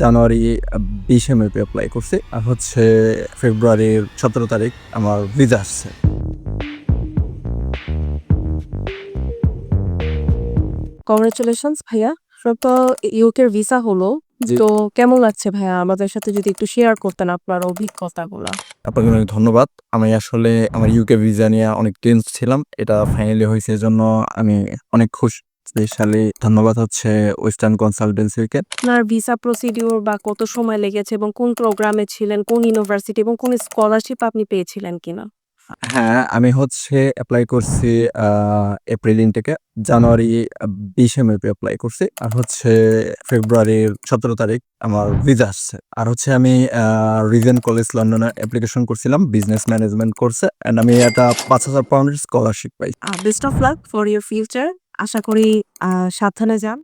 জানুয়ারি 20 মেতে এপ্লাই করছি। আর হচ্ছে ফেব্রুয়ারির 17 তারিখ আমার ভিসা আসছে। কংগ্রাচুলেশনস ভাইয়া। তো ইউকের ভিসা হলো। জি। তো কেমন লাগছে ভাইয়া? আমাদের সাথে যদি একটু শেয়ার করতেন আপনার অভিজ্ঞতাগুলা। আপনাকে অনেক ধন্যবাদ। আমি আসলে আমার ইউকে ভিসা নিয়ে অনেক টেন্স ছিলাম। এটা ফাইনালি হইছে এজন্য আমি অনেক খুশি। স্পেশালি ধন্যবাদ হচ্ছে ওয়েস্টার্ন কনসালটেন্সিকে। আপনার ভিসা প্রসিডিউর বা কত সময় লেগেছে এবং কোন প্রোগ্রামে ছিলেন, কোন ইউনিভার্সিটি এবং কোন স্কলারশিপ আপনি পেয়েছিলেন কিনা? হ্যাঁ, আমি হচ্ছে এপ্লাই করছি আ এপ্রিল ইনটেকে। জানুয়ারি 20 মেতে এপ্লাই করছি। আর হচ্ছে ফেব্রুয়ারির 17 তারিখ আমার ভিসা আসছে। আর হচ্ছে আমি রিজেন্ট কলেজ লন্ডনে অ্যাপ্লিকেশন করছিলাম বিজনেস ম্যানেজমেন্ট কোর্সে। অ্যান্ড আমি একটা £৫,০০০ এর স্কলারশিপ পাই। Best of luck for your future. আশা করি সাবধানে যান।